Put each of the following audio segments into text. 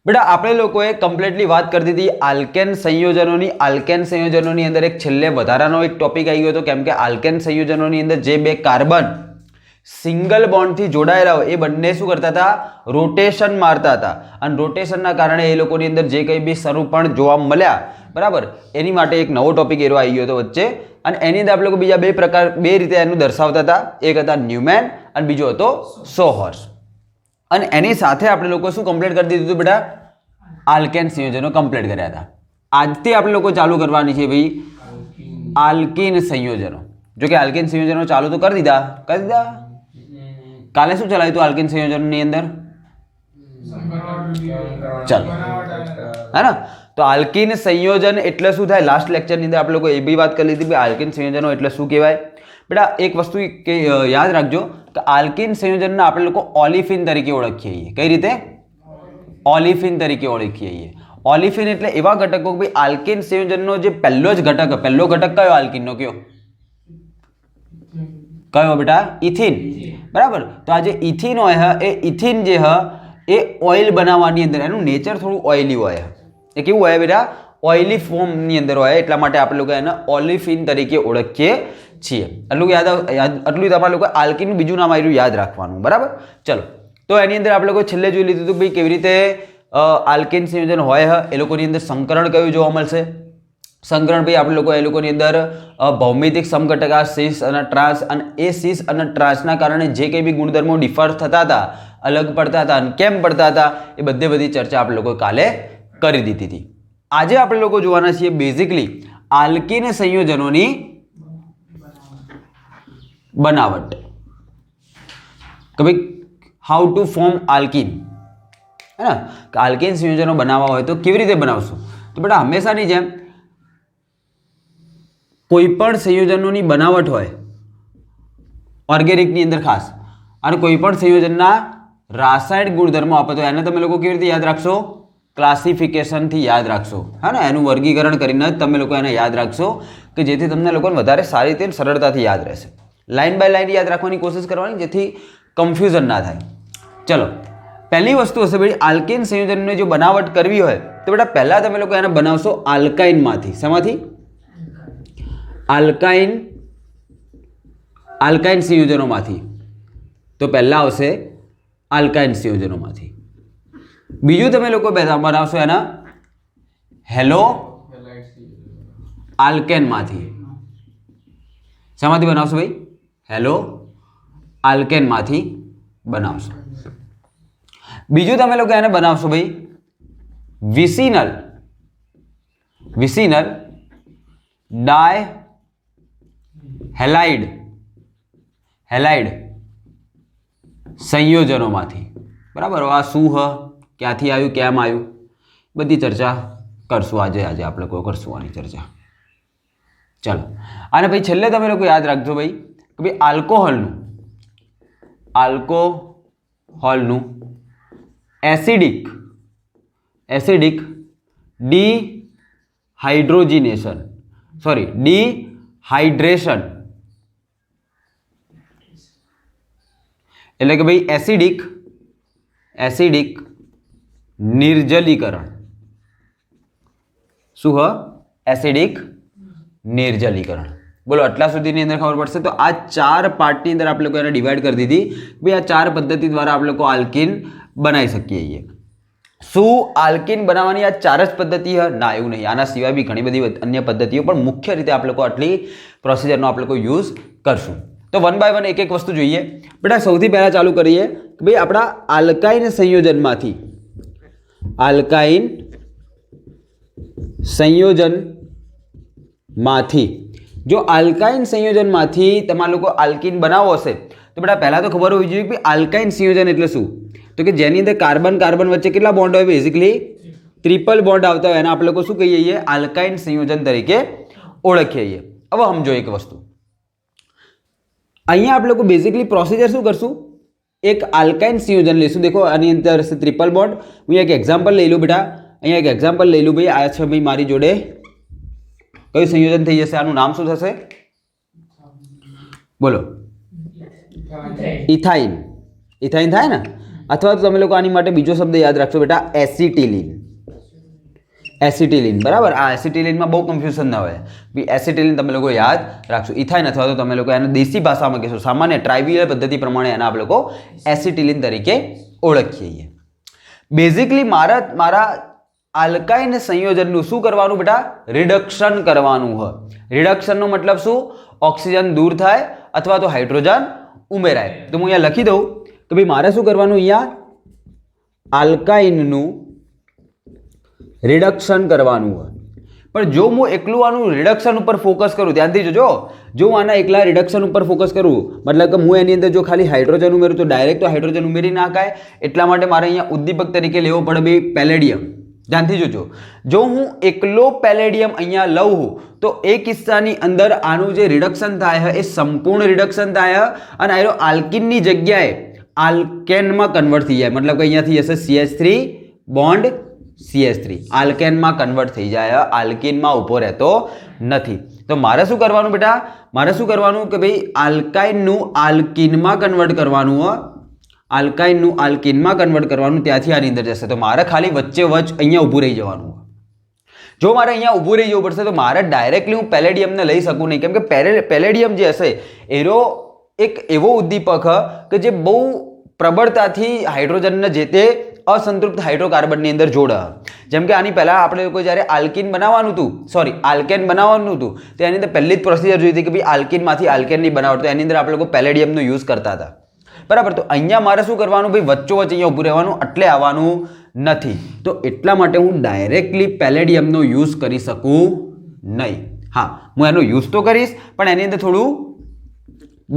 बेटा આપણે લોકોએ કમ્પ્લીટલી વાત કરી દીધી આલ્કેન સંયોજનોની અંદર એક છેલ્લે વધારાનો એક ટોપિક આવી ગયો હતો કેમ કે આલ્કેન સંયોજનોની અંદર જે બે કાર્બન સિંગલ બોન્ડ થી જોડાયેલા હોય એ બંને શું કરતા હતા રોટેશન મારતા હતા અને રોટેશનના કારણે એ લોકોની અંદર જે કંઈ બી સ્વરૂપણ જોવા મળ્યા બરાબર એની માટે એક નવો ટોપિક એરો આવી ગયો હતો વચ્ચે અને એની અંદર આપણે લોકો બીજા બે રીતે એનું દર્શાવતા હતા એક હતા ન્યુમેન અને બીજો હતો સોહર્સ અને એની સાથે આપણે લોકો શું કમ્પ્લીટ કરી દીધું હતું બેટા આલ્કેન સંયોજનો કમ્પ્લીટ કર્યા હતા આજથી આપણે લોકો ચાલુ કરવાની છે ભાઈ આલ્કીન સંયોજનો જો કે આલ્કીન સંયોજનો ચાલુ તો કરી દીધા કાલે શું ચલાવ્યું હતું આલ્કીન સંયોજનની અંદર ચાલો है ना तो आल्कीन संयोजन એટલે શું થાય લાસ્ટ લેક્ચર ની અંદર આપણે લોકો એ બી વાત કરી લીધી કે આલ્કીન સંયોજનો એટલે શું કહેવાય બેટા એક વસ્તુ કે યાદ રાખજો કે આલ્કીન સંયોજનને આપણે લોકો ઓલિફિન તરીકે ઓળખીએ છીએ કઈ રીતે ઓલિફિન તરીકે ઓળખીએ છીએ ઓલિફિન એટલે એવા ઘટકો કે ભાઈ આલ્કીન સંયોજનનો જે પહેલો ઘટક કયો આલ્કીનનો કયો બેટા ઇથિન બરાબર તો આ જે ઇથિન હોય એ ઇથિન જે એ ઓઇલ બનાવવાની અંદર એનું નેચર થોડું ઓઇલી હોય એ કેવું હોય બેટા ઓઇલી ફોર્મની અંદર હોય એટલા માટે આપણે લોકો એને ઓલિફિન તરીકે ઓળખીએ છીએ એટલું તમારે લોકો આલ્કીનનું બીજું નામ આવ્યું યાદ રાખવાનું બરાબર ચલો તો એની અંદર આપણે લોકો છેલ્લે જોઈ લીધું હતું ભાઈ કેવી રીતે આલ્કીન સંયોજન હોય એ લોકોની અંદર સંકરણ કયું જોવા મળશે સંકરણ ભાઈ આપણે લોકો એ લોકોની અંદર ભૌમિતિક સમઘટકા સીસ અને ટ્રાન્સ અને એ સીસ અને ટ્રાન્સના કારણે જે કંઈ બી ગુણધર્મો ડિફર થતા હતા અલગ પડતા હતા અને કેમ પડતા હતા એ બધી ચર્ચા આપણે લોકો કાલે કરી દીધી હતી આજે આપણે લોકો જોવાના છીએ બેઝિકલી આલ્કીન સંયોજનોની બનાવટ કે ભાઈ હાઉ ટુ ફોર્મ આલ્કીન હે ને આલ્કીન સંયોજનો બનાવવા હોય તો કેવી રીતે બનાવશું તો બેટા હંમેશાની જેમ કોઈ પણ સંયોજનોની બનાવટ હોય ઓર્ગેનિકની અંદર ખાસ અને કોઈ પણ સંયોજનના રાસાયણિક ગુણધર્મો આપે તો એને તમે લોકો કેવી રીતે યાદ રાખશો ક્લાસિફિકેશનથી યાદ રાખશો હા ને એનું વર્ગીકરણ કરીને જ તમે લોકો એને યાદ રાખશો કે જેથી તમને લોકોને વધારે સારી રીતે સરળતાથી યાદ રહેશે લાઇન બાય લાઇન યાદ રાખવાની કોશિશ કરવાની જેથી કન્ફ્યુઝન ના થાય ચલો પહેલી વસ્તુ હશે ભાઈ આલ્કીન સંયોજનની જો બનાવટ કરવી હોય તો બેટા પહેલાં તમે લોકો એને બનાવશો આલ્કાઇનમાંથી શેમાંથી આલ્કાઇન સંયોજનોમાંથી તો પહેલાં આવશે આલ્કાઇન સંયોજનોમાંથી બીજું તમે લોકો બનાવશો એના હેલો આલ્કેનમાંથી શેમાંથી બનાવશો ભાઈ હેલો આલ્કેનમાંથી બનાવશો બીજું તમે લોકો એને બનાવશો ભાઈ વિસિનલ ડાય હેલાઇડ સંયોજનોમાંથી બરાબર આ શું ક્યાંથી આવ્યું કેમ આવ્યું બધી ચર્ચા કરશું આજે આપણે કોઈ કરશું આની ચર્ચા ચાલો અને ભાઈ છેલ્લે તમે લોકો યાદ રાખજો ભાઈ કે ભાઈ આલ્કોહોલનું એસિડિક ડિહાઇડ્રેશન એટલે કે ભાઈ એસિડિક નિર્જલીકરણ શું એસિડિક નિર્જલીકરણ બોલો આટલા સુધીની અંદર ખબર પડશે તો આ ચાર પાર્ટની અંદર આપણે લોકો એને ડિવાઈડ કરી દીધી ભાઈ આ ચાર પદ્ધતિ દ્વારા આપણે લોકો આલ્કીન બનાવી શકીએ છીએ શું આલ્કીન બનાવવાની આ ચાર જ પદ્ધતિ ના એવું નહીં આના સિવાય બી ઘણી બધી અન્ય પદ્ધતિઓ પણ મુખ્ય રીતે આપણે લોકો આટલી પ્રોસિજરનો આપણે લોકો યુઝ કરશું તો વન બાય વન એક વસ્તુ જોઈએ બેટા સૌથી પહેલાં ચાલુ કરીએ કે ભાઈ આપણા આલ્કાઇન સંયોજનમાંથી જો આલ્કાઇન સંયોજનમાંથી તમારા લોકો આલ્કીન બનાવવો હશે તો બેટા પહેલાં તો ખબર હોવી જોઈએ કે આલ્કાઇન સંયોજન એટલે શું તો કે જેની અંદર કાર્બન વચ્ચે કેટલા બોન્ડ હોય બેઝિકલી ટ્રિપલ બોન્ડ આવતા હોય એને આપણે લોકો શું કહીએ છીએ આલ્કાઇન સંયોજન તરીકે ઓળખીએ છીએ હવે સમજો એક વસ્તુ અહીંયા આપણે લોકો બેઝિકલી પ્રોસિજર શું કરશું એક આલ્કાઇન સંયોજન લઈશું દેખો આની અંદર હશે ટ્રિપલ બોન્ડ હું એક એક્ઝામ્પલ લઈ લઉં બેટા અહીંયા એક એક્ઝામ્પલ લઈ લઉં ભાઈ આ છે ભાઈ મારી જોડે કયું સંયોજન થઈ જશે આનું નામ શું થશે બોલો ઇથાઇન થાય ને અથવા તો તમે લોકો આની માટે બીજો શબ્દ યાદ રાખશો બેટા, એસિટિલિન. એસિટિલિન, બરાબર. આ એસિટિલિનમાં બહુ કન્ફ્યુઝન ના હોય. એસિટિલિન તમે લોકો યાદ રાખશો. ઇથાઇન અથવા તો તમે લોકો એને દેશી ભાષામાં કહેશો, સામાન્ય ટ્રાઇવિયલ પદ્ધતિ પ્રમાણે એને આપણે લોકો એસિટિલિન તરીકે ઓળખીએ. બેઝિકલી મારા આલ્કાઇન સંયોજનનું શું કરવાનું બેટા? રિડક્શન કરવાનું હોય. રિડક્શનનો મતલબ શું? ઓક્સિજન દૂર થાય અથવા તો હાઇડ્રોજન ઉમેરાય. તો હું અહીંયા લખી દઉં કે ભાઈ મારે શું કરવાનું? અહીંયા આલ્કાઇનનું રિડક્શન કરવાનું હોય. પણ જો હું એકલું આનું રિડક્શન ઉપર ફોકસ કરું, ધ્યાનથી જોજો, જો હું આના એકલા રિડક્શન ઉપર ફોકસ કરું, મતલબ કે હું એની અંદર જો ખાલી હાઇડ્રોજન ઉમેરું તો ડાયરેક્ટ તો હાઇડ્રોજન ઉમેરી નાખાય. એટલા માટે મારે અહીંયા ઉદ્દીપક તરીકે લેવો પડે ભાઈ પેલેડિયમ. ધ્યાનથી જોજો, જો હું એકલો પેલેડિયમ અહીંયા લઉં હું તો એ કિસ્સાની અંદર આનું જે રિડક્શન થાય એ સંપૂર્ણ રિડક્શન થાય અને આનો આલ્કિનની જગ્યાએ આલ્કેનમાં કન્વર્ટ થઈ જાય. મતલબ કે અહીંયાથી હશે CH3 બોન્ડ CH3, આલ્કેનમાં કન્વર્ટ થઈ જાય, આલ્કિનમાં ઊભો રહેતો નથી. તો મારે શું કરવાનું બેટા? મારે શું કરવાનું કે ભાઈ આલ્કાઇનનું આલ્કિનમાં કન્વર્ટ કરવાનું હોય. આલ્કાઇનનું આલ્કિનમાં કન્વર્ટ કરવાનું, ત્યાંથી આની અંદર જશે. તો મારે ખાલી વચ્ચે અહીંયા ઊભું રહી જવાનું. જો મારે અહીંયા ઊભું રહી જવું પડશે તો મારે ડાયરેક્ટલી હું પેલેડિયમને લઈ શકું નહીં, કેમ કે પેલેડિયમ જે હશે એનો એક એવો ઉદ્દીપક કે જે બહુ પ્રબળતાથી હાઇડ્રોજનને જે તે અસંતૃપ્ત હાઇડ્રોકાર્બનની અંદર જોડે. જેમ કે આની પહેલાં આપણે લોકો જ્યારે આલ્કિન બનાવવાનું હતું, આલ્કેન બનાવવાનું હતું, તો એની અંદર પહેલી જ પ્રોસિજર જોઈ હતી કે ભાઈ આલ્કિનમાંથી આલ્કેનની બનાવટ, તો એની અંદર આપણે લોકો પેલેડિયમનો યુઝ કરતા હતા. બરાબર. તો અહીંયા મારે શું કરવાનું ભાઈ? વચ્ચોવચ્ચ અહીંયા ઊભું રહેવાનું, એટલે આવવાનું નથી. તો એટલા માટે હું ડાયરેક્ટલી પેલેડિયમનો યુઝ કરી શકું નહીં. હા, હું એનો યુઝ તો કરીશ પણ એની અંદર થોડું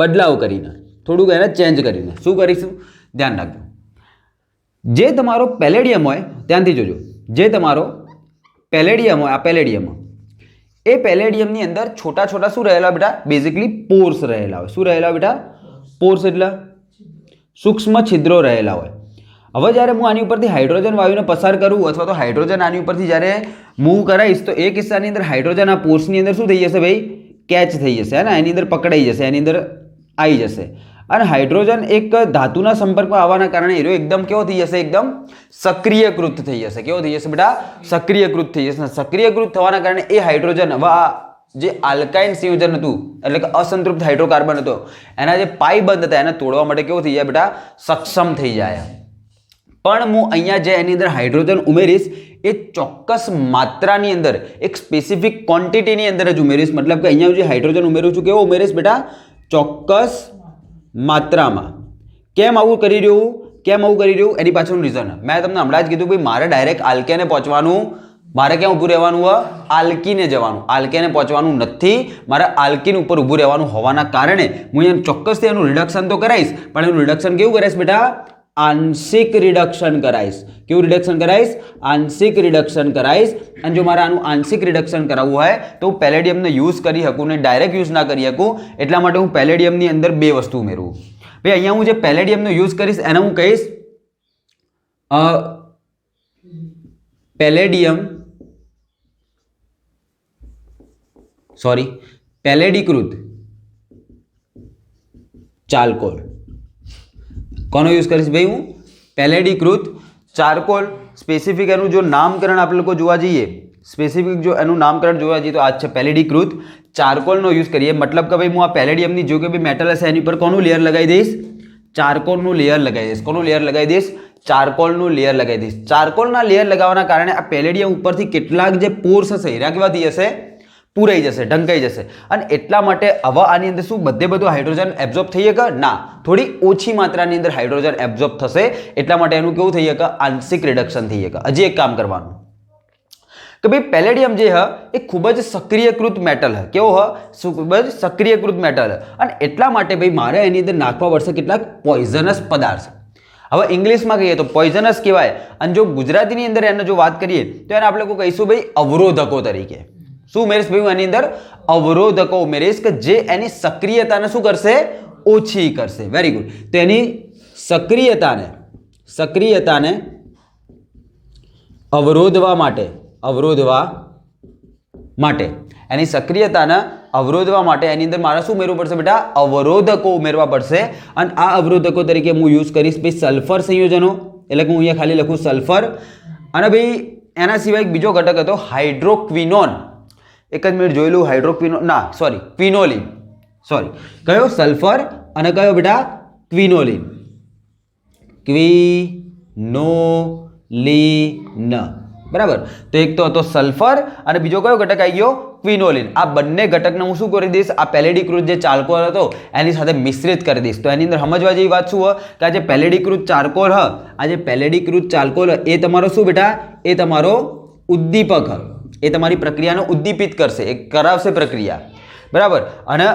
બદલાવ કરીને, થોડુંક એને ચેન્જ કરીને શું કરીશું? ધ્યાન રાખજો. જે તમારો પેલેડિયમ હોય, ધ્યાનથી જોજો, જે તમારો પેલેડિયમ હોય, આ પેલેડિયમ, એ પેલેડિયમની અંદર છોટા છોટા શું રહેલા હોય બેટા? બેઝિકલી પોર્સ રહેલા હોય. શું રહેલા હોય બેટા? પોર્સ એટલે સૂક્ષ્મ છિદ્રો રહેલા હોય. હવે જ્યારે હું આની ઉપરથી હાઇડ્રોજન વાયુને પસાર કરું અથવા તો હાઇડ્રોજન આની ઉપરથી જ્યારે મૂવ કરાવીશ તો એ કિસ્સાની અંદર હાઇડ્રોજન આ પોર્સની અંદર શું થઈ જશે ભાઈ? કેચ થઈ જશે, હે ને? એની અંદર પકડાઈ જશે, એની અંદર આવી જશે. અને હાઇડ્રોજન એક ધાતુના સંપર્કમાં આવવાના કારણે એરો એકદમ કેવો થઈ જશે? એકદમ સક્રિયકૃત થઈ જશે. કેવો થઈ જશે બેટા? સક્રિયકૃત થઈ જશે. સક્રિયકૃત થવાના કારણે એ હાઇડ્રોજન હવે જે આલ્કાઇન સંયોજન હતું, એટલે કે અસંતૃપ્ત હાઇડ્રોકાર્બન હતો, એના જે પાઈ બંધ હતા એને તોડવા માટે કેવું થઈ જાય બેટા? સક્ષમ થઈ જાય. પણ હું અહીંયા જે એની અંદર હાઇડ્રોજન ઉમેરીશ એ ચોક્કસ માત્રાની અંદર, એક સ્પેસિફિક ક્વોન્ટિટીની અંદર જ ઉમેરીશ. મતલબ કે અહીંયા જે હાઇડ્રોજન ઉમેરું છું કેવો ઉમેરીશ બેટા? ચોક્કસ માત્રામાં. કેમ આવું કરી રહ્યું? એની પાછળનું રીઝન મેં તમને હમણાં જ કીધું ભાઈ મારે ડાયરેક્ટ આલ્કેને પહોંચવાનું, મારે ક્યાં ઊભું રહેવાનું હોય? આલ્કીને જવાનું. આલ્કેને પહોંચવાનું નથી, મારે આલ્કીન ઉપર ઊભું રહેવાનું હોવાના કારણે હું અહીંયા ચોક્કસથી એનું રિડક્શન તો કરાવીશ, પણ એનું રિડક્શન કેવું કરીશ બેટા? આંશિક રિડક્શન કરાવીશ. કેવું રિડક્શન કરાવીશ? આંશિક રિડક્શન કરાવીશ. અને જો મારે આનું આંશિક રિડક્શન કરાવવું હોય તો હું પેલેડિયમને યુઝ કરી શકું ને ડાયરેક્ટ યુઝ ના કરી શકું. એટલા માટે હું પેલેડિયમની અંદર બે વસ્તુ ઉમેરું. ભાઈ અહીંયા હું જે પેલેડિયમનો યુઝ કરીશ એને હું કહીશ પેલેડીકૃત ચારકોલ. કોનો યુઝ કરીશ ભાઈ? હું પેલેડીકૃત ચારકોલ. સ્પેસિફિક એનું જો નામકરણ આપણે લોકો જોવા જઈએ, સ્પેસિફિક જો એનું નામકરણ જોવા જઈએ તો આ છે પેલેડીકૃત ચારકોલનો યુઝ કરીએ. મતલબ કે ભાઈ હું આ પેલેડિયમની જો કે ભાઈ મેટલ હશે એની પર કોનું લેયર લગાવી દઈશ? ચારકોલનું લેયર લગાવી દઈશ. કોનું લેયર લગાવી દઈશ? ચારકોલનું લેયર લગાવી દઈશ. ચારકોલના લેયર લગાવવાના કારણે આ પેલેડિયમ ઉપરથી કેટલાક જે પોર્સ હશે એના કેવા થઈ જશે? પૂરાઈ જશે, ઢંકાઈ જશે. અને એટલા માટે હવે આની અંદર શું બધું હાઇડ્રોજન એબ્ઝોર્બ થઈ શકે? ના, થોડી ઓછી માત્રાની અંદર હાઇડ્રોજન એબ્ઝોર્બ થશે. એટલા માટે એનું કેવું થઈ શકે? આંશિક રિડક્શન થઈ શકે. હજી એક કામ કરવાનું કે ભાઈ પેલેડિયમ જે હ એ ખૂબ જ સક્રિયકૃત મેટલ હ. કેવો હ? ખૂબ જ સક્રિયકૃત મેટલ. અને એટલા માટે ભાઈ મારે એની અંદર નાખવા પડશે કેટલાક પોઈઝનસ પદાર્થ. હવે ઇંગ્લિશમાં કહીએ તો પોઈઝનસ કહેવાય, અને જો ગુજરાતીની અંદર એને જો વાત કરીએ તો એને આપણે કહીશું ભાઈ અવરોધકો તરીકે. શું ઉમેરીશ ભાઈ? એની અંદર અવરોધકો ઉમેરીશ કે જે એની સક્રિયતાને શું કરશે? ઓછી કરશે. Very good. તો એની સક્રિયતાને અવરોધવા માટે એની સક્રિયતાને અવરોધવા માટે એની અંદર મારે શું ઉમેરવું પડશે બેટા? અવરોધકો ઉમેરવા પડશે. અને આ અવરોધકો તરીકે હું યુઝ કરીશ ભાઈ સલ્ફર સંયોજનો, એટલે કે હું અહીંયા ખાલી લખું સલ્ફર. અને ભાઈ એના સિવાય એક બીજો ઘટક હતો હાઇડ્રોક્વિનોન. એક જ મિનિટ જોઈ લઉં. હાઇડ્રોક્વિનોન ના સોરી ક્વિનોલિન, સોરી કયો? સલ્ફર અને કયો બેટા? ક્વિનોલિન. ક્વિનોલિન, બરાબર. તો એક તો હતો સલ્ફર અને બીજો કયો ઘટક આવી ગયો? ક્વિનોલિન. આ બંને ઘટકને હું શું કરી દઈશ? આ પેલેડીકૃત જે ચારકોલ હતો એની સાથે મિશ્રિત કરી દઈશ. તો એની અંદર સમજવા જેવી વાત શું હોય કે આ જે પેલેડીકૃત ચારકોલ હ, આ જે પેલેડીકૃત ચારકોલ એ તમારો શું બેટા? એ તમારો ઉદ્દીપક હ. એ તમારી પ્રક્રિયાને ઉદ્દીપિત કરશે, એ કરાવશે પ્રક્રિયા, બરાબર. અને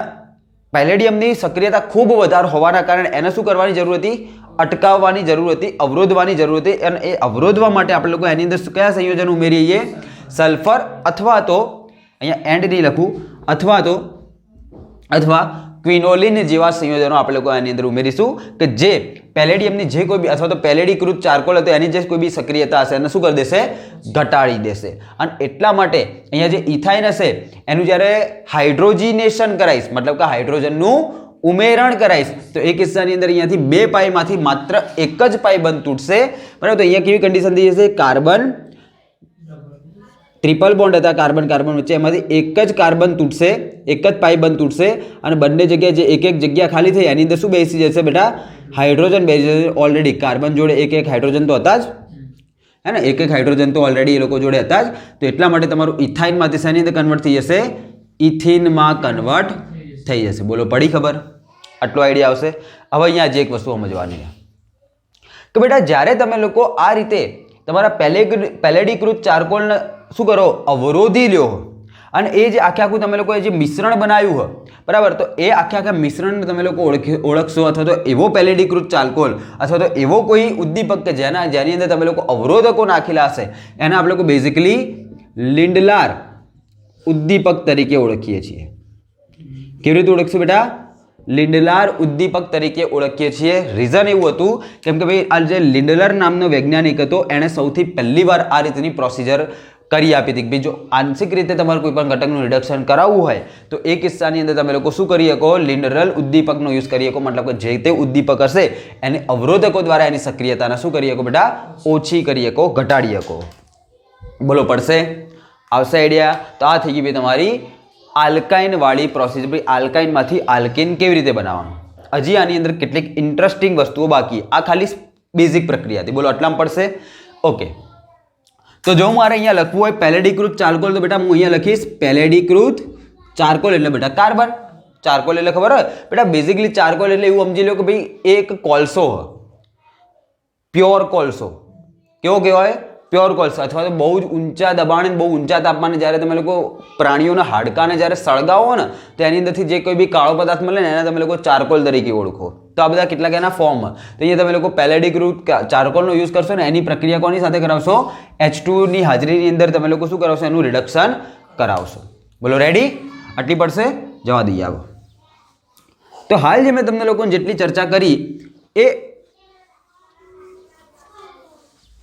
પેલેડિયમની સક્રિયતા ખૂબ વધારે હોવાના કારણે એને શું કરવાની જરૂર હતી? અટકાવવાની જરૂર હતી, અવરોધવાની જરૂર હતી. અને એ અવરોધવા માટે આપણે લોકો એની અંદર કયા સંયોજન ઉમેરીએ? સલ્ફર અથવા તો અહીંયા એન્ડ નહીં લખું, અથવા ક્વિનોલિન જેવા સંયોજનો આપણે લોકો એની અંદર ઉમેરીશું કે જે પેલેડિયમની જે કોઈ બી અથવા તો પેલેડીકૃત ચારકોલ હતો એની જે કોઈ બી સક્રિયતા હશે એને શું કરી દેશે? ઘટાડી દેશે. અને એટલા માટે અહીંયા જે ઇથાઇન હશે એનું જ્યારે હાઇડ્રોજિનેશન કરાઈશ, મતલબ કે હાઇડ્રોજનનું ઉમેરણ કરાઈશ, તો એ કિસ્સાની અંદર અહીંયાથી 2 પાઈમાંથી માત્ર એક જ પાઈ બંધ તૂટશે, બરાબર. તો અહીંયા કેવી કન્ડિશન થઈ જશે? કાર્બન ટ્રિપલ બોન્ડ હતા કાર્બન કાર્બન વચ્ચે, એમાંથી એક જ કાર્બન તૂટશે, એક જ પાઈ બંધ તૂટશે અને બંને જગ્યાએ જે એક એક જગ્યા ખાલી થઈ એની અંદર શું બેસી જશે બેટા? હાઇડ્રોજન બેસી જશે. ઓલરેડી કાર્બન જોડે એક હાઇડ્રોજન તો હતા જ, હે ને? એક હાઇડ્રોજન તો ઓલરેડી એ લોકો જોડે હતા જ. તો એટલા માટે તમારું ઇથાઇનમાંથી શેની અંદર કન્વર્ટ થઈ જશે? ઇથિનમાં કન્વર્ટ થઈ જશે. બોલો, પડી ખબર? આટલો આઈડિયા આવશે. હવે અહીંયા જે એક વસ્તુ સમજવાની કે બેટા જ્યારે તમે લોકો આ રીતે તમારા પેલેડીકૃત ચારકોલને શું કરો? અવરોધી લ્યો. અને એ જે આખું તમે લોકોએ જે મિશ્રણ બનાવ્યું હોય, બરાબર, તો એ આખા મિશ્રણને તમે લોકો ઓળખશો અથવા તો એવો પેલેડીકૃત ચારકોલ અથવા તો એવો કોઈ ઉદ્દીપક કે જેની અંદર તમે લોકો અવરોધકો નાખેલા હશે એને આપણે લોકો બેઝિકલી લિન્ડલાર ઉદ્દીપક તરીકે ઓળખીએ છીએ. કેવી રીતે ઓળખશું બેટા? લિન્ડલાર ઉદ્દીપક તરીકે ઓળખીએ છીએ. રીઝન એવું હતું કેમ કે ભાઈ આ જે લિન્ડલર નામનો વૈજ્ઞાનિક હતો એણે સૌથી પહેલી વાર આ રીતની પ્રોસિજર કરી આપી હતી. ભાઈ જો આંશિક રીતે તમારે કોઈ પણ ઘટકનું રિડક્શન કરાવવું હોય તો એ કિસ્સાની અંદર તમે લોકો શું કરી શકો? લિન્ડરલ ઉદ્દીપકનો યુઝ કરી શકો. મતલબ કે જે તે ઉદ્દીપક હશે એને અવરોધકો દ્વારા એની સક્રિયતાને શું કરી શકો બેટા? ઓછી કરી શકો, ઘટાડી શકો. બોલો, પડશે? આવશે આઈડિયા? તો આ થઈ ગઈ ભાઈ તમારી આલ્કાઇન વાળી પ્રોસેસ. ભાઈ આલ્કાઇનમાંથી આલ્કીન કેવી રીતે બનાવવાનું? હજી આની અંદર કેટલીક ઇન્ટરેસ્ટિંગ વસ્તુઓ બાકી. આ ખાલી બેઝિક પ્રક્રિયા હતી. બોલો, આટલામાં પડશે? ઓકે. તો જો મારે અહીંયા લખવું હોય પેલેડીકૃત ચારકોલ તો બેટા હું અહીંયા લખીશ પેલેડીકૃત ચારકોલ એટલે બેટા કાર્બન. ચારકોલ એટલે ખબર હોય બેટા? બેઝિકલી ચારકોલ એટલે એવું સમજી લો કે ભાઈ એક કોલસો, પ્યોર કોલસો. કેવો કહેવાય? પ્યોર કોલસો. અથવા તો બહુ જ ઊંચા દબાણે બહુ ઊંચા તાપમાને જ્યારે તમે લોકો પ્રાણીઓના હાડકાને જ્યારે સળગાવો ને તો એની અંદરથી જે કોઈ બી કાળો પદાર્થ મળે ને એને તમે લોકો ચારકોલ તરીકે ઓળખો. તો આ બધા કેટલાક એના ફોર્મ. તો અહીંયા તમે લોકો પેલેડીકૃત ચારકોલનો યુઝ કરશો ને એની પ્રક્રિયા કોની સાથે કરાવશો? H2 ની હાજરીની અંદર તમે લોકો શું કરાવશો? એનું રિડક્શન કરાવશો. બોલો, રેડી? આટલી પડશે? જવા દઈએ. આવો તો હાલ જે મેં તમને લોકોને જેટલી ચર્ચા કરી એ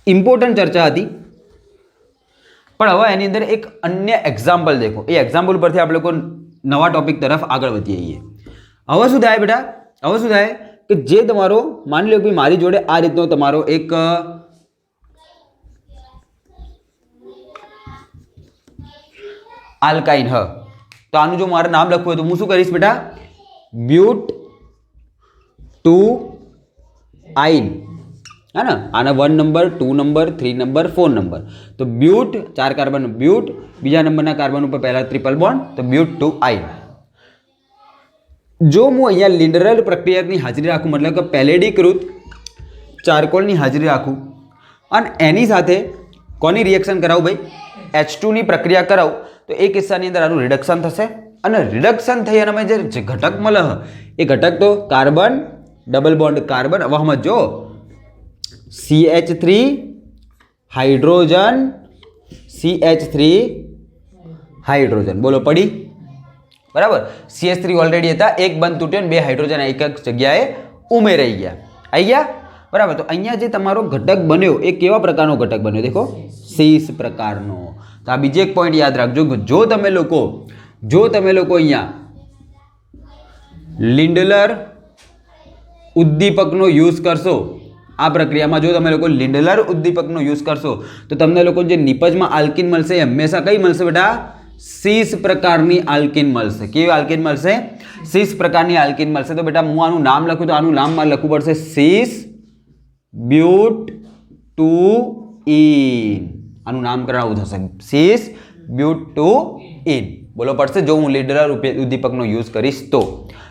ઇમ્પોર્ટન્ટ ચર્ચા હતી, પણ હવે એની અંદર એક અન્ય એક્ઝામ્પલ દેખો. એ એક્ઝામ્પલ પરથી આપણે લોકો નવા ટોપિક તરફ આગળ વધીએ છીએ. હવે શું થાય બેટા? હવે શું થાય કે જે તમારો માની લો કે મારી જોડે આ રીતનો તમારો એક આલ્કાઇન હ, તો આનું જો મારે નામ લખવું હોય તો હું શું કરીશ બેટા? બ્યુટ ટુ આઇન, है ना? आना 1 नंबर 2 नंबर 3 नंबर 4 नंबर. तो ब्यूट 4 कार्बन ब्यूट, बीजा नंबर कार्बन पर पहला ट्रिपल बॉन्ड, तो ब्यूट टू आइन. जो हूँ अँ लिंडरल प्रक्रिया की हाजरी राखूँ, मतलब कि पेलेडीकृत चारकोल की हाजरी राखूँ और एनी साथे कोनी रिएक्शन कराऊँ भाई? H2 ની પ્રક્રિયા કરાવું તો એ કિસ્સાની અંદર આનું રિડક્શન થશે અને રિડક્શન થઈ અને જે ઘટક મળે એ ઘટક તો કાર્બન ડબલ બોન્ડ કાર્બન. હવે સમજો CH3 હાઇડ્રોજન CH3 હાઇડ્રોજન. બોલો, પડી? બરાબર. CH3 ઓલરેડી હતા, એક બંધ તૂટ્યો ને 2 હાઇડ્રોજન એક એક જગ્યાએ ઉમેરાઈ ગયા. આવી ગયા? બરાબર. તો અહીંયા જે તમારો ઘટક બન્યો એ કેવા પ્રકારનો ઘટક બન્યો? દેખો, સીસ પ્રકારનો. તો આ બીજો એક પોઈન્ટ યાદ રાખજો કે જો તમે લોકો અહીંયા લિન્ડલર ઉદ્દીપકનો યુઝ કરશો આ પ્રક્રિયામાં, જો તમે લોકો લિન્ડલર ઉદ્દીપકનો યુઝ કરશો તો તમને લોકો જે નિપજમાં આલ્કીન મળશે એ હંમેશા કઈ મળશે બેટા? સીસ પ્રકારની આલ્કીન મળશે. કેવી આલ્કીન મળશે? સીસ પ્રકારની આલ્કીન મળશે. તો બેટા હું આનું નામ લખું તો આનું નામ મારે લખવું પડશે સીસ બ્યુટ ટુ ઇન. આનું નામકરણ થશે સીસ બ્યુટ ટુ ઇન. બોલો પડશે જો હું લિન્ડલર ઉદ્દીપકનો યુઝ કરીશ તો.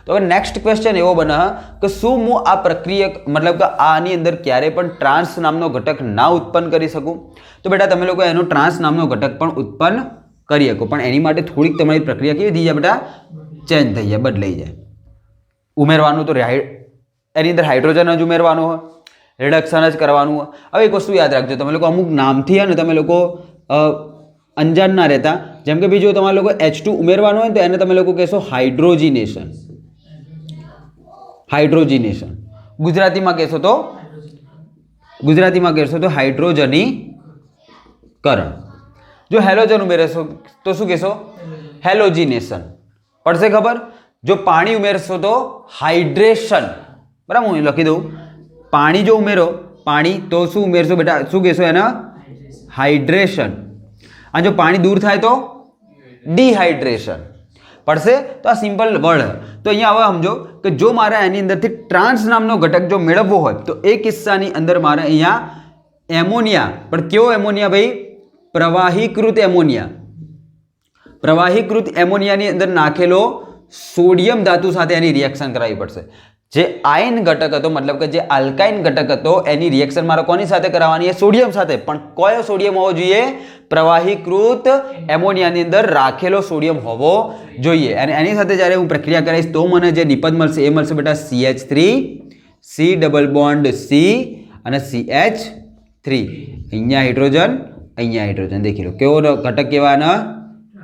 તો હવે નેક્સ્ટ ક્વેશ્ચન એવો બને કે શું હું આ પ્રક્રિયા મતલબ કે આની અંદર ક્યારે પણ ટ્રાન્સ નામનો ઘટક ના ઉત્પન્ન કરી શકું? તો બેટા તમે લોકો એનો ટ્રાન્સ નામનો ઘટક પણ ઉત્પન્ન કરી શકો, પણ એની માટે થોડીક તમારી પ્રક્રિયા કેવી થઈ જાય બેટા? ચેન્જ થઈ જાય, બદલાઈ જાય. ઉમેરવાનું તો એની અંદર હાઇડ્રોજન જ ઉમેરવાનું હોય, રિડક્શન જ કરવાનું હોય. હવે એક વસ્તુ યાદ રાખજો, તમે લોકો અમુક નામથી અને તમે લોકો અંજાન ના રહેતા. જેમ કે બીજું તમારે લોકો H2 ઉમેરવાનું હોય તો એને તમે લોકો કહેશો હાઇડ્રોજિનેશન. હાઇડ્રોજિનેશન ગુજરાતીમાં કહેશો તો હાઇડ્રોજનીકરણ. જો હેલોજન ઉમેરશો તો શું કહેશો? હેલોજિનેશન. પડશે ખબર? જો પાણી ઉમેરશો તો હાઇડ્રેશન. બરાબર, હું લખી દઉં. પાણી જો ઉમેરો પાણી તો શું ઉમેરશો બેટા? શું કહેશો એના? હાઇડ્રેશન. અને જો પાણી દૂર થાય તો ડિહાઇડ્રેશન. પડશે? તો આ સિમ્પલ વર્ડ. તો અહીંયા હવે સમજો કે જો મારે એની અંદરથી ટ્રાન્સ નામનો ઘટક જો મેળવવો હોય તો એ કિસ્સાની અંદર મારે અહીંયા એમોનિયા, પણ કેવો એમોનિયા ભાઈ? પ્રવાહીકૃત એમોનિયા. પ્રવાહીકૃત એમોનિયાની અંદર નાખેલો સોડિયમ ધાતુ સાથે એની રિએક્શન કરાવવી પડશે. જે આયન ઘટક હતો મતલબ કે જે આલ્કાઇન ઘટક હતો એની રિએક્શન મારે કોની સાથે કરાવવાની? સોડિયમ સાથે. પણ કયો સોડિયમ હોવો જોઈએ? પ્રવાહીકૃત એમોનિયાની અંદર રાખેલો સોડિયમ હોવો જોઈએ. અને એની સાથે જ્યારે હું પ્રક્રિયા કરીશ તો મને જે નિપજ મળશે એ મળશે બેટા CH3 C double bond C અને CH3. અહીંયા હાઇડ્રોજન, અહીંયા હાઇડ્રોજન. દેખી લો કેવો ઘટક કહેવાય?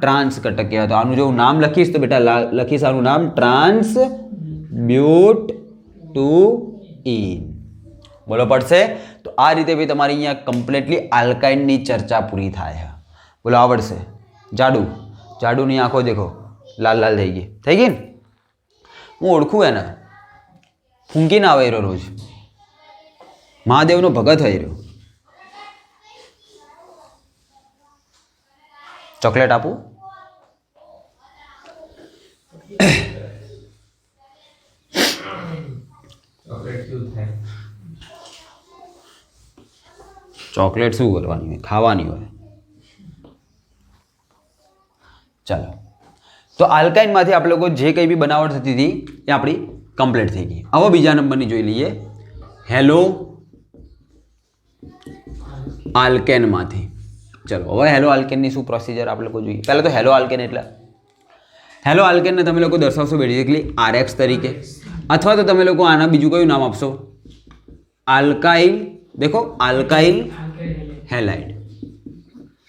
ટ્રાન્સ ઘટક કહેવાય. તો આનું જો હું નામ લખીશ તો બેટા લખીશ આનું નામ ટ્રાન્સ બ્યુટ ટુ ઇન. બોલો પડશે? તો આ રીતે ભાઈ તમારી અહીંયા કમ્પ્લીટલી આલ્કાઇનની ચર્ચા પૂરી થાય. બોલો આવડશે? જાડુની આંખો દેખો લાલ લાલ થઈ ગઈ ને? હું ઓળખું એને, ફૂંકી ના આવે રહ્યો રોજ. મહાદેવનો ભગત થઈ રહ્યો. ચોકલેટ આપું? ચોકલેટ શું કરવાની હોય? ખાવાની હોય. ચાલો, તો આલ્કાઇનમાંથી આપણે લોકો જે કંઈ બી બનાવટ થતી હતી એ આપણી કમ્પ્લીટ થઈ ગઈ. હવે બીજા નંબરની જોઈ લઈએ. હેલો આલ્કેનમાંથી. ચલો હવે હેલો આલ્કેનની શું પ્રોસિજર આપણે લોકો જોઈએ. પહેલાં તો હેલો આલ્કેન એટલે હેલો આલ્કેનને તમે લોકો દર્શાવશો બેઝિકલી RX તરીકે, અથવા તો તમે લોકો આના બીજું કયું નામ આપશો? આલ્કાઇલ. દેખો આલ્કાઇલ હેલાઇડ.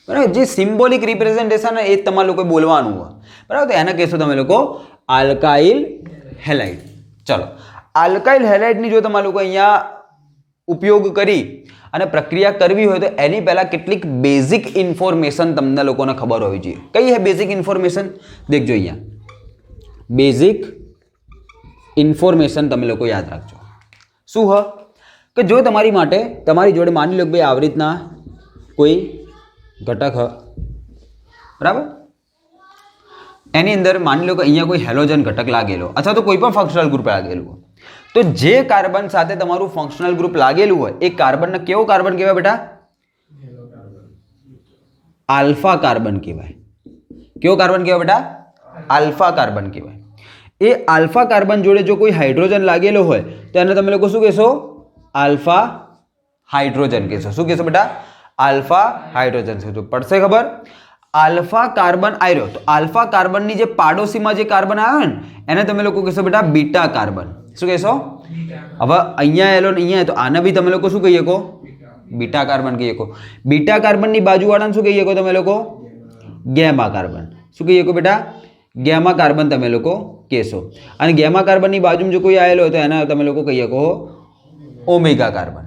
બરાબર, જે સિમ્બોલિક રિપ્રેઝન્ટેશન એ તમારે લોકો બોલવાનું હોય. બરાબર, તો એને કહેશો તમે લોકો આલ્કાઇલ હેલાઇડ. ચલો, આલ્કાઇલ હેલાઇડની જો તમારે લોકો અહીંયા ઉપયોગ કરી અને પ્રક્રિયા કરવી હોય તો એની પહેલાં કેટલીક બેઝિક ઇન્ફોર્મેશન તમને લોકોને ખબર હોવી જોઈએ. કઈ હે બેઝિક ઇન્ફોર્મેશન? દેખજો અહીંયા બેઝિક ઇન્ફોર્મેશન તમે લોકો યાદ રાખજો. શું હ કે જો તમારી માટે તમારી જોડે માની લો કે ભાઈ આવી રીતના કોઈ ઘટક હ, બરાબર, એની અંદર માની લો કે અહીંયા કોઈ હેલોજન ઘટક લાગેલો અથવા તો કોઈ પણ ફંક્શનલ ગ્રુપ લાગેલું હોય, તો જે કાર્બન સાથે તમારું ફંક્શનલ ગ્રુપ લાગેલું હોય એ કાર્બનને કેવો કાર્બન કહેવાય બેટા? આલ્ફા કાર્બન કહેવાય. કેવો કાર્બન કહેવાય બેટા? આલ્ફા કાર્બન કહેવાય. એ આલ્ફા કાર્બન જોડે જો કોઈ હાઇડ્રોજન લાગેલો હોય તો એને તમે લોકો શું કહેશો? આલ્ફા હાઇડ્રોજન કહેશો. શું કહેશો બેટા? આલ્ફા હાઇડ્રોજન કહેશો. પડશે ખબર? આલ્ફા કાર્બન આવ્યો તો આલ્ફા કાર્બનની જે પાડોશીમાં જે કાર્બન આવે ને એને તમે લોકો કહેશો બેટા બીટા કાર્બન. શું કહેશો? હવે અહીંયા એલો અહીંયા તો આને બી તમે લોકો શું કહી શકો? બીટા કાર્બન કહી શકો. બીટા કાર્બનની બાજુવાળાને શું કહી શકો તમે લોકો? Gamma carbon. શું કહી શકો બેટા? ગેમા કાર્બન તમે લોકો કહેશો. અને ગેમા કાર્બનની બાજુમાં જો કોઈ આવેલો હોય તો એના તમે લોકો કહી શકો ઓમેગા કાર્બન.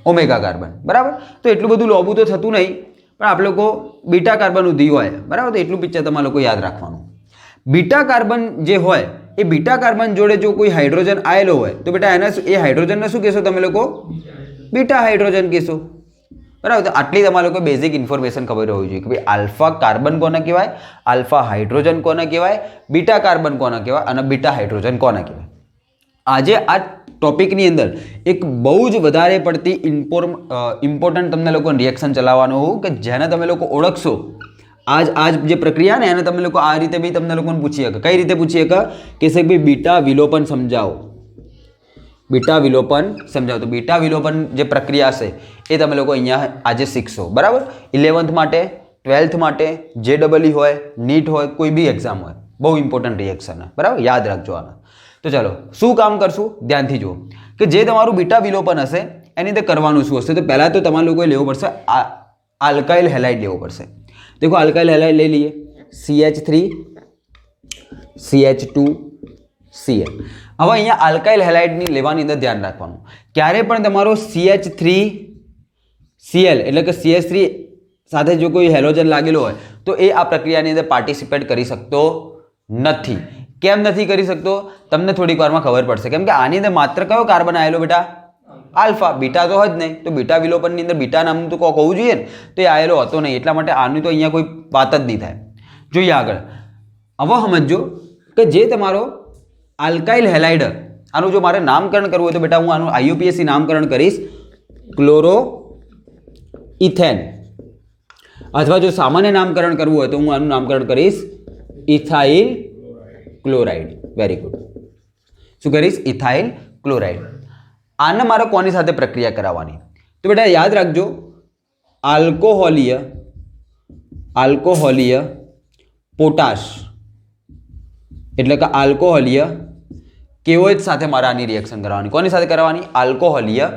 Omega carbon. બરાબર, તો એટલું બધું લોબું તો થતું નહીં, પણ આપણે લોકો બીટા કાર્બન ઉધી હોય, બરાબર? તો એટલું પિક્ચર તમારે લોકો યાદ રાખવાનું. બીટા કાર્બન જે હોય એ બીટા કાર્બન જોડે જો કોઈ હાઇડ્રોજન આવેલો હોય તો બેટા એને એ હાઇડ્રોજનને શું કહેશો તમે લોકો? બીટા હાઇડ્રોજન કહેશો, બરાબર? તો આટલી તમારે લોકો બેઝિક ઇન્ફોર્મેશન ખબર હોવી જોઈએ કે ભાઈ આલ્ફા કાર્બન કોને કહેવાય, આલ્ફા હાઇડ્રોજન કોને કહેવાય, બીટા કાર્બન કોને કહેવાય અને બીટા હાઇડ્રોજન કોને કહેવાય. આજે આ ટોપિકની અંદર એક બહુ જ વધારે પડતી ઇમ્પોર્ટન્ટ તમને લોકો રિએક્શન ચલાવવાનું હોવું કે જેને તમે લોકો ઓળખશો. આ જે પ્રક્રિયા ને એને તમે લોકો આ રીતે બી તમને લોકોને પૂછી શકે. કઈ રીતે પૂછી શકે કે ભાઈ બીટા વિલોપન સમજાવો, બીટા વિલોપન સમજાવો. તો બીટા વિલોપન જે પ્રક્રિયા છે એ તમે લોકો અહીંયા આજે શીખશો, બરાબર? 11th માટે, 12th માટે, JEE હોય, નીટ હોય, કોઈ બી એક્ઝામ હોય, બહુ ઇમ્પોર્ટન્ટ રિએક્શન છે, બરાબર? યાદ રાખજો આને. તો ચાલો શું કામ કરશું ધ્યાનથી જુઓ કે જે તમારું બીટા વિલોપન હશે એની અંદર કરવાનું શું હશે. તો પહેલાં તો તમારે લોકોએ લેવું પડશે આલ્કાઇલ હેલાઇડ લેવો પડશે. देखो अल्काइल हैलाइड ले लिए CH3 CH2 Cl. હવે અહીંયા આલ્કાઇલ હેલાઇડની લેવાની અંદર ધ્યાન રાખવાનું, ક્યારે પણ તમારો CH3 Cl એટલે કે CH3 સાથે જો કોઈ હેલોજન લાગેલો હોય તો એ આ પ્રક્રિયાની અંદર પાર્ટિસિપેટ કરી શકતો નથી. કેમ નથી કરી શકતો તમને થોડીક વારમાં ખબર પડશે. કેમ કે આની અંદર માત્ર કયો કાર્બન આવેલો બેટા? આલ્ફા. બીટા તો જ નહીં, તો બીટા વિલોપનની અંદર બીટા નામનું તો કોક હોવું જોઈએ ને, તો એ આવેલો હતો નહીં, એટલા માટે આની તો અહીંયા કોઈ વાત જ નહીં થાય. જોઈએ આગળ. હવે સમજો કે જે તમારો આલ્કાઇલ હેલાઇડ, આનું જો મારે નામકરણ કરવું હોય તો બેટા હું આનું IUPAC નામકરણ કરીશ ક્લોરો ઇથેન, અથવા જો સામાન્ય નામકરણ કરવું હોય તો હું આનું નામકરણ કરીશ ઇથાઇલ ક્લોરાઇડ. Very good. શું કરીશ? Ethyl chloride. આને મારે કોની સાથે પ્રક્રિયા કરાવવાની? તો બેટા યાદ રાખજો આલ્કોહોલીય પોટાશ એટલે કે આલ્કોહોલીય KOH સાથે મારે આની રિએક્શન કરાવવાની. કોની સાથે કરાવવાની? આલ્કોહોલીય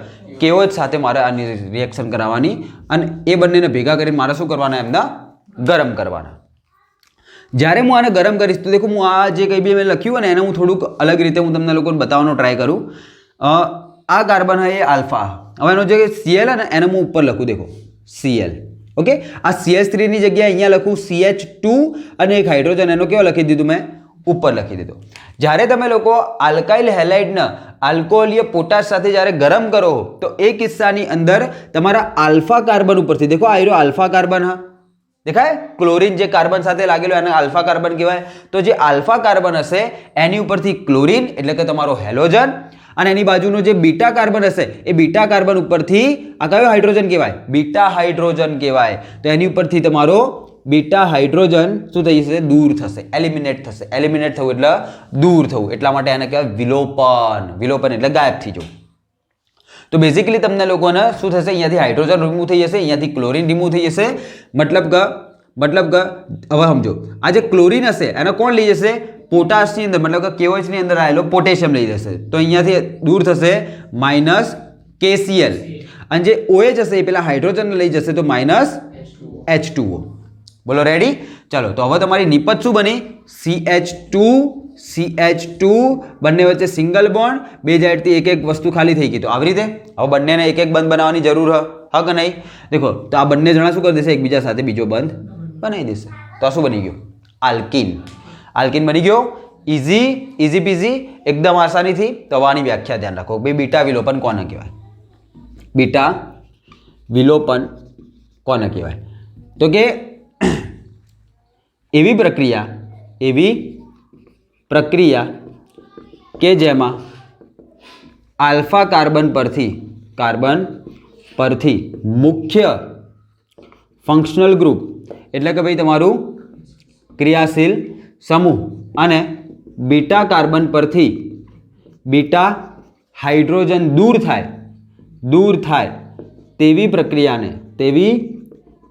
KOH સાથે મારે આની રિએક્શન કરાવવાની અને એ બંનેને ભેગા કરીને મારે શું કરવાના? એમના ગરમ કરવાના. જ્યારે હું આને ગરમ કરીશ તો દેખો હું આ જે કંઈ બી મેં લખ્યું ને એને હું થોડુંક અલગ રીતે હું તમને લોકોને બતાવવાનો ટ્રાય કરું. આ કાર્બન है ये अल्फा. હવે એનો જે Cl है ને એને હું ઉપર લખું, દેખો Cl. ઓકે, આ CH3 ની જગ્યાએ અહીંયા લખું CH2 અને એક હાઇડ્રોજન એનો કેવો લખી દીધું મેં? ઉપર લખી દીધું. જ્યારે તમે લોકો આલ્કાઇલ હેલાઇડના આલ્કોહોલીય પોટાશ સાથે જ્યારે ગરમ કરો તો એ કિસ્સાની અંદર તમારા આલ્ફા કાર્બન ઉપરથી દેખો આ આલ્ફા કાર્બન, હા દેખાય? ક્લોરીન જે કાર્બન સાથે લાગેલો એને આલ્ફા કાર્બન કહેવાય. તો જે આલ્ફા કાર્બન હશે એની ઉપરથી ક્લોરીન એટલે કે તમારો હેલોજન અને એની બાજુનો જે બીટા કાર્બન હશે એ બીટા કાર્બન ઉપરથી આ કયો હાઇડ્રોજન કહેવાય? બીટા હાઇડ્રોજન કહેવાય. તો એની ઉપરથી તમારો બીટા હાઇડ્રોજન શું થઈ જશે? દૂર થશે, એલિમિનેટ થશે. એલિમિનેટ થવું એટલે દૂર થવું, એટલા માટે એને કહેવાય વિલોપન. વિલોપન એટલે ગાયબ થઈ જવું. તો બેઝિકલી તમને લોકોને શું થશે? અહીંયાથી હાઇડ્રોજન રિમૂવ થઈ જશે, અહીંયાથી ક્લોરીન રિમૂવ થઈ જશે. મતલબ કે હવે સમજો આ જે ક્લોરીન હશે એને કોણ લઈ જશે? પોટાશની અંદર, મતલબ કે KOH ની અંદર આવેલો પોટેશિયમ લઈ જશે. તો અહીંયાથી દૂર થશે -KCl અને જે OH હશે એ પેલા હાઇડ્રોજન લઈ જશે તો -H2O. બોલો રેડી? ચાલો તો હવે તમારી નિપજ શું બની? CH2 બંને વચ્ચે સિંગલ બોન્ડ, બે સાઈડથી એક એક વસ્તુ ખાલી થઈ ગઈ. તો આવી રીતે હવે બંનેને એક એક બંધ બનાવવાની જરૂર હા કે નહીં? દેખો તો આ બંને જણા શું કરી દેશે? એકબીજા સાથે બીજો બંધ બનાવી દેશે. તો આ શું બની ગયું? આલ્કીન. આલ્કીન બની ગયો. ઇઝી પીઝી, એકદમ આસાનીથી. તો આની વ્યાખ્યા ધ્યાન રાખો. ભાઈ બીટા વિલોપન કોને કહેવાય? બીટા વિલોપન કોને કહેવાય? તો કે એવી પ્રક્રિયા કે જેમાં આલ્ફા કાર્બન પરથી મુખ્ય ફંક્શનલ ગ્રુપ એટલે કે ભાઈ તમારું ક્રિયાશીલ સમૂહ અને બીટા કાર્બન પરથી બીટા હાઇડ્રોજન દૂર થાય તેવી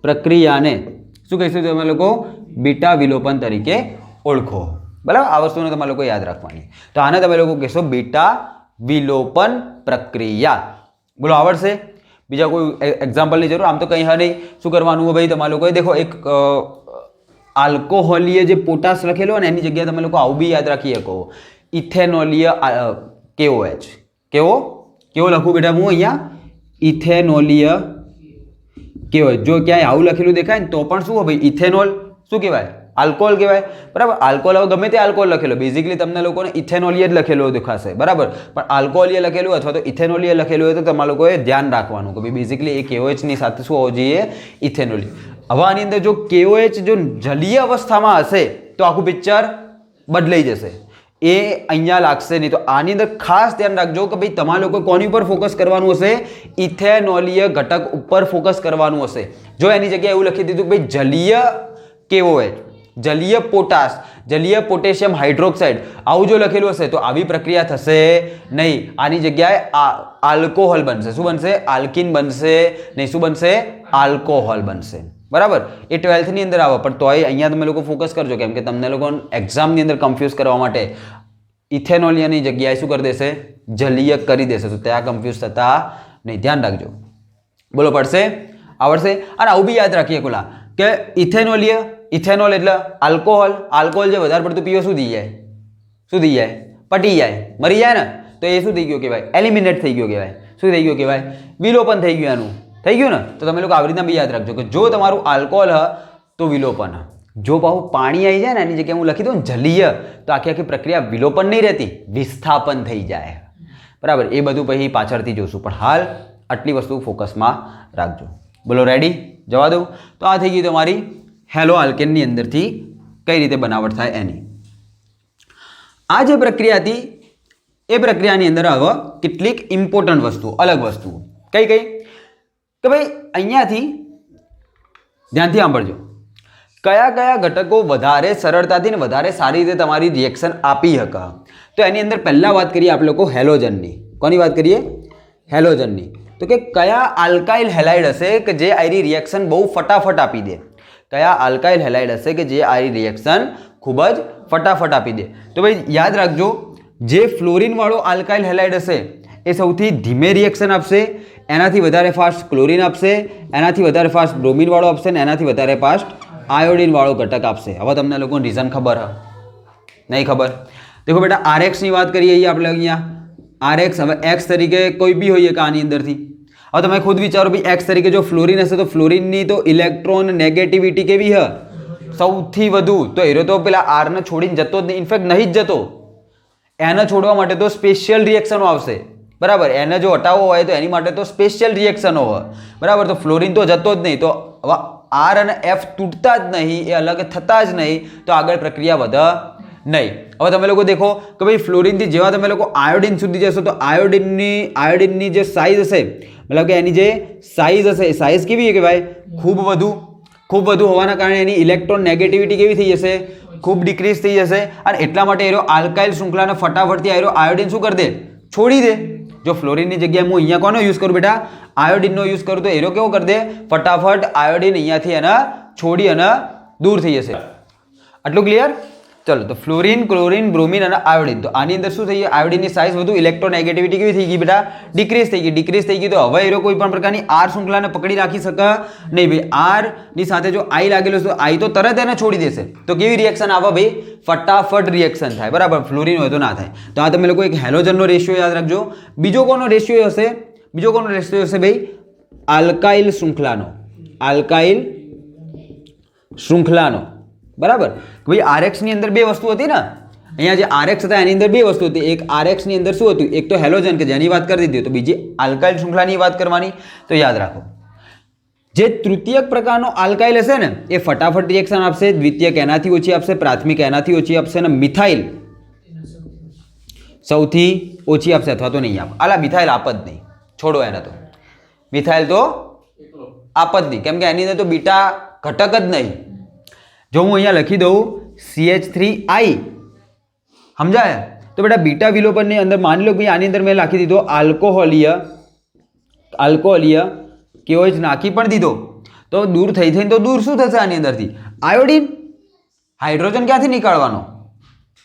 પ્રક્રિયાને શું કહીશું તમે લોકો? બીટા વિલોપન તરીકે ઓળખો. બરાબર? આ વસ્તુને તમારે લોકો યાદ રાખવાની. તો આને તમે લોકો કહેશો બીટા વિલોપન પ્રક્રિયા. બોલો આવડશે? બીજા કોઈ એક્ઝામ્પલની જરૂર? આમ તો કંઈ હા નહીં. શું કરવાનું ભાઈ તમારે લોકોએ? દેખો એક આલ્કોહોલીય જે પોટાશ લખેલો ને એની જગ્યાએ તમે લોકો આવું બી યાદ રાખી શકો ઇથેનોલીય KOH. કેવો લખું બેટા હું અહીંયા? ઇથેનોલીય કહેવાય. જો ક્યાંય આવું લખેલું દેખાય ને તો પણ શું હોય ભાઈ, ઇથેનોલ શું કહેવાય, આલ્કોહોલ કહેવાય. બરાબર, આલ્કોહોલ હવે ગમે તે આલ્કોહોલ લખેલો, બેઝિકલી તમને લોકોને ઇથેનોલિય જ લખેલું દેખાશે. બરાબર, પણ આલ્કોહોલિય લખેલું અથવા તો ઇથેનોલિય લખેલું હોય તો તમારા લોકોએ ધ્યાન રાખવાનું કે ભાઈ બેઝિકલી એ KOH ની સાથે શું હોવું જોઈએ, ઇથેનોલિય. હવે આની અંદર જો KOH જો જલીય અવસ્થામાં હશે તો આખું પિક્ચર બદલાઈ જશે, એ અહીંયા લાગશે નહીં. તો આની અંદર ખાસ ધ્યાન રાખજો કે ભાઈ તમારા લોકો કોની ઉપર ફોકસ કરવાનું હશે, ઇથેનોલિય ઘટક ઉપર ફોકસ કરવાનું હશે. જો એની જગ્યાએ એવું લખી દીધું કે ભાઈ જલીય KOH, જલીય પોટાશ, જલીય પોટેશિયમ હાઇડ્રોક્સાઇડ આવું જો લખેલું હશે તો આવી પ્રક્રિયા થશે નહીં. આની જગ્યાએ આલ્કોહોલ બનશે. શું બનશે, આલ્કિન બનશે નહીં. શું બનશે, આલ્કોહોલ બનશે. બરાબર, એ 12th ની અંદર આવે, પણ તોય અહીંયા તમે લોકો ફોકસ કરજો કેમ કે તમને લોકો એક્ઝામની અંદર કન્ફ્યુઝ કરવા માટે ઇથેનોલિયાની જગ્યાએ શું કરી દેશે, જલીય કરી દેશે. તો ત્યાં કન્ફ્યુઝ થતા નહીં, ધ્યાન રાખજો. બોલો, પડશે, આવડશે. અને આવું બી યાદ રાખીએ કોલા કે ઇથેનોલિય, ઇથેનોલ એટલે આલ્કોહોલ, આલ્કોહોલ જે વધારે પડતું પીવો શું થઈ જાય, શું થઈ જાય, પટી જાય, મરી જાય ને. તો એ શું થઈ ગયું કહેવાય, એલિમિનેટ થઈ ગયો કહેવાય. શું થઈ ગયું કહેવાય, વિલોપન થઈ ગયું એનું. થઈ ગયું ને. તો તમે લોકો આવી રીતના બી યાદ રાખજો કે જો તમારું આલ્કોહોલ હ તો વિલોપન, જો પાછું પાણી આવી જાય ને એની જગ્યાએ હું લખી દઉં જલીય તો આખી આખી પ્રક્રિયા વિલોપન નહીં રહેતી, વિસ્થાપન થઈ જાય. બરાબર, એ બધું પછી પાછળથી જોશું, પણ હાલ આટલી વસ્તુ ફોકસમાં રાખજો. બોલો, રેડી, જવા દઉં. તો આ થઈ ગઈ તમારી હેલો આલ્કેનની અંદરથી કઈ રીતે બનાવટ થાય એની. આ જે પ્રક્રિયા હતી એ પ્રક્રિયાની અંદર હવે કેટલીક ઇમ્પોર્ટન્ટ વસ્તુઓ, અલગ વસ્તુઓ કઈ કઈ કે ભાઈ અહીંયાથી ધ્યાનથી સાંભળજો, કયા કયા ઘટકો વધારે સરળતાથી ને વધારે સારી રીતે તમારી રિએક્શન આપી શકે. તો એની અંદર પહેલા વાત કરીએ આપણે લોકો હેલોજનની. કોની વાત કરીએ, હેલોજનની. તો કે કયા આલ્કાઇલ હેલાઇડ હશે કે જે આરી રિએક્શન બહુ ફટાફટ આપી દે, કયા આલ્કાઇલ હેલાઇડ હશે કે જે આરી રિએક્શન ખૂબ જ ફટાફટ આપી દે. તો ભાઈ યાદ રાખજો, જે ફ્લોરિન વાળો આલ્કાઇલ હેલાઇડ હશે એ સૌથી ધીમે રિએક્શન આપશે, એનાથી વધારે ફાસ્ટ ક્લોરિન આપશે, એનાથી વધારે ફાસ્ટ બ્રોમિન વાળો આપશે ને એનાથી વધારે ફાસ્ટ આયોડિન વાળો ઘટક આપશે. હવે તમને લોકોને રીઝન ખબર હ, નહીં ખબર? દેખો બેટા, RX ની વાત કરીએ આપણે અહીંયા RX. હવે X તરીકે કોઈ બી હોઈએ કે આની અંદરથી. હવે તમે ખુદ વિચારો ભાઈ X તરીકે જો ફ્લોરિન હશે તો ફ્લોરિનની તો ઇલેક્ટ્રોન નેગેટિવિટી કેવી હ, સૌથી વધુ. તો એરો તો પેલા R ને છોડીને જતો જ નહીં, ઇનફેક્ટ નહીં જ જતો. એને છોડવા માટે તો સ્પેશિયલ રિએક્શનો આવશે. બરાબર, એને જો હટાવવો હોય તો એની માટે તો સ્પેશિયલ રિએક્શનો હોય. બરાબર, તો ફ્લોરિન તો જતો જ નહીં, તો હવે R અને F તૂટતા જ નહીં, એ અલગ થતા જ નહીં, તો આગળ પ્રક્રિયા વધે નહીં. હવે તમે લોકો દેખો કે ભાઈ ફ્લોરિનથી જેવા તમે લોકો આયોડિન સુધી જશો તો આયોડિનની જે સાઇઝ હશે, મતલબ કે એની જે સાઇઝ હશે એ સાઇઝ કેવી છે કે ભાઈ ખૂબ વધુ હોવાના કારણે એની ઇલેક્ટ્રોન નેગેટિવિટી કેવી થઈ જશે, ખૂબ ડિક્રીઝ થઈ જશે. અને એટલા માટે એરો આલ્કાઇલ શૃંખલાને ફટાફટથી આયોડિન શું કરી દે, છોડી દે. જો ફ્લોરિનની જગ્યાએ હું અહીંયા કોનો યુઝ કરું બેટા, આયોડિનનો યુઝ કરું તો એરો કેવો કરી દે, ફટાફટ આયોડિન અહીંયાથી એને છોડી અને દૂર થઈ જશે. આટલું ક્લિયર? ચલો, તો ફ્લોરિન, ક્લોરિન, બ્રોમિન અને આયોડિન. તો આની અંદર શું થઈ ગયું, આયોડિનની સાઇઝ વધુ, ઇલેક્ટ્રોનેગેટિવિટી કેવી થઈ ગઈ બેટા, ડિક્રીઝ થઈ ગઈ. તો હવે એરો કોઈ પણ પ્રકારની R શૃંખલાને પકડી રાખી શકે નહીં. ભાઈ R ની સાથે જો I લાગેલો છે તો I તો તરત એને છોડી દેશે. તો કેવી રિએક્શન આવે ભાઈ, ફટાફટ રિએક્શન થાય. બરાબર, ફ્લોરિન હોય તો ના થાય. તો આ તમે લોકો એક હેલોજનનો રેશિયો યાદ રાખજો. બીજો કોનો રેશિયો હશે ભાઈ, આલ્કાઇલ શૃંખલાનો. બરાબર, ભાઈ RX ની અંદર બે વસ્તુ હતી ને, અહીંયા જે RX હતા એની અંદર બે વસ્તુ હતી. એક RX ની અંદર શું હતું, એક તો હેલોજન કે જેની વાત કરી દીધી, તો બીજી આલ્કાઇલ શૃંખલાની વાત કરવાની. તો યાદ રાખો, જે તૃતીયક પ્રકારનો આલ્કાઇલ હશે ને એ ફટાફટ રિએક્શન આપશે, દ્વિતીયક એનાથી ઓછી આપશે, પ્રાથમિક એનાથી ઓછી આપશે, અને મિથાઇલ સૌથી ઓછી આપશે અથવા તો નહીં આપે. આલા મિથાઇલ આપ જ નહીં, છોડો એને. તો મિથાઇલ તો આપ જ નહીં, કેમ કે એની અંદર તો બીટા ઘટક જ નહીં. જો હું અહીંયા લખી દઉં CH3I, સમજાય? તો બેટા બીટા વિલોપનની અંદર માની લો કે આની અંદર મેં લખી દીધો આલ્કોહોલિય KOH નાખી પણ દીધો, તો દૂર થઈને તો દૂર શું થશે આની અંદરથી, આયોડિન. હાઇડ્રોજન ક્યાંથી નીકળવાનો,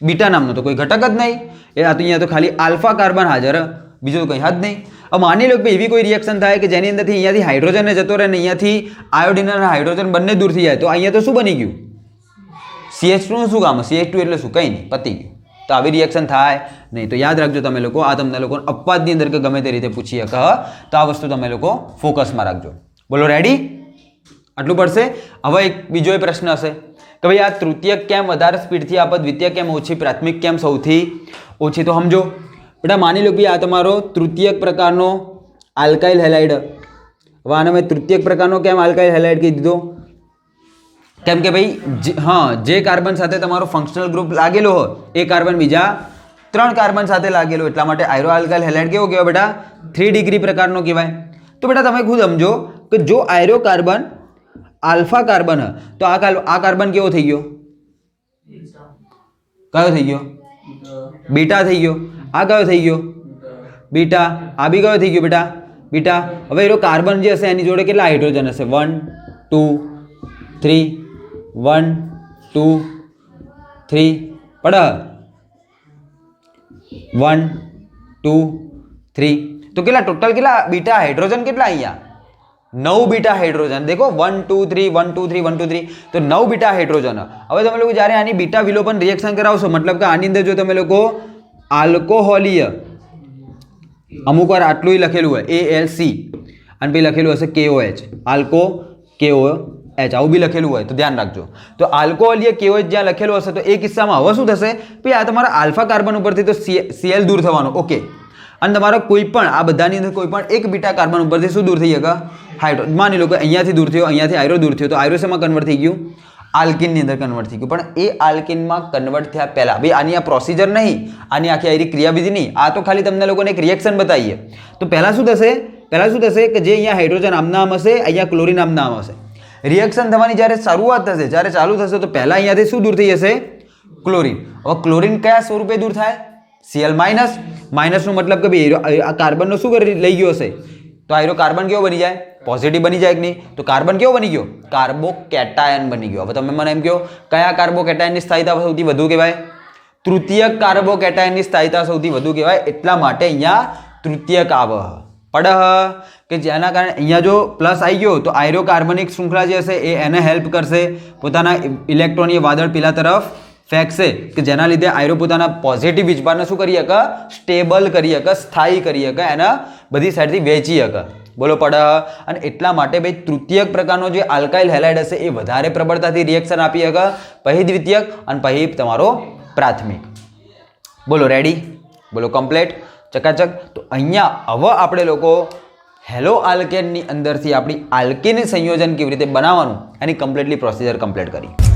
બીટા નામનો તો કોઈ ઘટક જ નહીં. એ આ તો અહીંયા તો ખાલી આલ્ફા કાર્બન હાજર, બીજું તો કંઈ જ નહીં. હવે માની લો કે એવી કોઈ રિએક્શન થાય કે જેની અંદરથી અહીંયાથી હાઇડ્રોજન જતો રહે ને અહીંયાથી આયોડિન અને હાઇડ્રોજન બંને દૂર થઈ જાય, તો અહીંયા તો શું બની ગયું, CH2 નું શું કામ, CH2 એટલે શું, કંઈ નહીં, પતી ગયું. તો આવી રિએક્શન થાય નહીં. તો યાદ રાખજો તમે લોકો, આ તમને લોકો અપવાદની અંદર કે ગમે તે રીતે પૂછીએ તો આ વસ્તુ તમે લોકો ફોકસમાં રાખજો. બોલો, રેડી? આટલું પડશે. હવે એક બીજો પ્રશ્ન હશે કે ભાઈ આ તૃતીયક કેમ વધારે સ્પીડથી આપે, દ્વિતીયક કેમ ઓછી, પ્રાથમિક કેમ સૌથી ઓછી? તો સમજો બેટા, માની લો કે આ તમારો તૃતીયક પ્રકારનો આલ્કાઇલ હેલાઇડ. હવે આને મેં તૃતીયક પ્રકારનો કેમ આલ્કાઇલ હેલાઇડ કહી દીધો? કેમ કે ભાઈ જે કાર્બન સાથે તમારો ફંક્શનલ ગ્રુપ લાગેલો હોય એ કાર્બન બીજા 3 કાર્બન સાથે લાગેલો, એટલા માટે આયરો આલ્કાઇલ હેલાઇડ કેવો કહેવાય બેટા? 3 ડિગ્રી પ્રકારનો કહેવાય. તો બેટા તમે ખુદ સમજો કે જો આયરો કાર્બન આલ્ફા કાર્બન તો આ કાર્બન કેવો થઈ ગયો? કયો થઈ ગયો? બીટા થઈ ગયો. આ કયો થઈ ગયો? બીટા. આ બી કયો થઈ ગયો બેટા? બીટા. હવે એનો કાર્બન જે હશે એની જોડે કેટલા હાઇડ્રોજન હશે? 1 2 3 1 2 3 પડ 1 2 3. તો કેટલા ટોટલ કેટલા બીટા હાઇડ્રોજન કેટલા અહીંયા? 9 બીટા હાઇડ્રોજન. દેખો 1 2 3 1 2 3 1 2 3 તો 9 બીટા હાઇડ્રોજન. હવે તમે લોકો જ્યારે આની બીટા વિલોપન રિએક્શન કરાવશો, મતલબ કે આની અંદર જો તમે લોકો આલ્કોહોલીય અમુક વાર આટલું લખેલું હોય ALC અને પછી લખેલું હશે KOH, આલ્કો KOH આવું બી લખેલું હોય તો ધ્યાન રાખજો. તો આલ્કોહોલીય KOH જ્યાં લખેલું હશે તો એ કિસ્સામાં હવે શું થશે? ભાઈ આ તમારા આલ્ફા કાર્બન ઉપરથી તો Cl દૂર થવાનો, ઓકે. અને તમારો કોઈ પણ આ બધાની અંદર કોઈ પણ એક બીટા કાર્બન ઉપરથી શું દૂર થઈ શકે? હાઇડ્રો. માની લો કે અહીંયાથી દૂર થયો, અહીંયાથી આયરો દૂર થયો, તો આયરો શેમાં કન્વર્ટ થઈ ગયું? આલ્કિનની અંદર કન્વર્ટ થઈ ગયું. પણ એ આલ્કિનમાં કન્વર્ટ થયા પહેલાં ભાઈ આની આ પ્રોસિજર નહીં, આની આખી આયરી ક્રિયાવિધિ નહીં, આ તો ખાલી તમને લોકોને એક રિએક્શન બતાવીએ. તો પહેલાં શું થશે કે જે અહીંયા હાઇડ્રોજન આમના આમ હશે, અહીંયા ક્લોરિન આમના આમ હશે. રિએક્શન થવાની જ્યારે શરૂઆત થશે, જ્યારે ચાલુ થશે તો પહેલાં અહીંયાથી શું દૂર થઈ જશે? ક્લોરિન. હવે ક્લોરિન કયા સ્વરૂપે દૂર થાય? Cl minus. માઇનસનો મતલબ કે ભાઈ આ કાર્બનનો શું કરી લઈ ગયો હશે? તો આયરો કાર્બન કેવો બની જાય? પોઝિટિવ બની જાય કે નહીં? તો કાર્બન કેવો બની ગયો? કાર્બોકેટાયન બની ગયો. હવે તમે મને એમ કહો કયા કાર્બોકેટાયનની સ્થાયીતા સૌથી વધુ કહેવાય? તૃતીયક કાર્બોકેટાયનની સ્થાયીતા સૌથી વધુ કહેવાય. એટલા માટે અહીંયા તૃતીયક આવે પડ કે જેના કારણે અહીંયા જો પ્લસ આવી ગયો તો આયરો કાર્બનિક શૃંખલા જે હશે એ એને હેલ્પ કરશે, પોતાના ઇલેક્ટ્રોન એ વાદળ પીલા તરફ ફેંકશે કે જેના લીધે આયરો પોતાના પોઝિટિવ વીજભારને શું કરી શકે? સ્ટેબલ કરી શકે, સ્થાયી કરી શકે, એના બધી સાઈડથી વહેંચી શકે. બોલો પડ. અને એટલા માટે ભાઈ તૃતીયક પ્રકારનો જે આલ્કાઇલ હેલાઇડ હશે એ વધારે પ્રબળતાથી રિએક્શન આપી શકે, પછી દ્વિતીયક અને પછી તમારો પ્રાથમિક. બોલો રેડી? બોલો કમ્પ્લીટ? ચકાચક. તો અહીંયા હવે આપણે લોકો હેલો આલ્કેનની અંદરથી આપણી આલ્કેન સંયોજન કેવી રીતે બનાવવાનું એની કમ્પ્લીટલી પ્રોસિજર કમ્પ્લીટ કરી.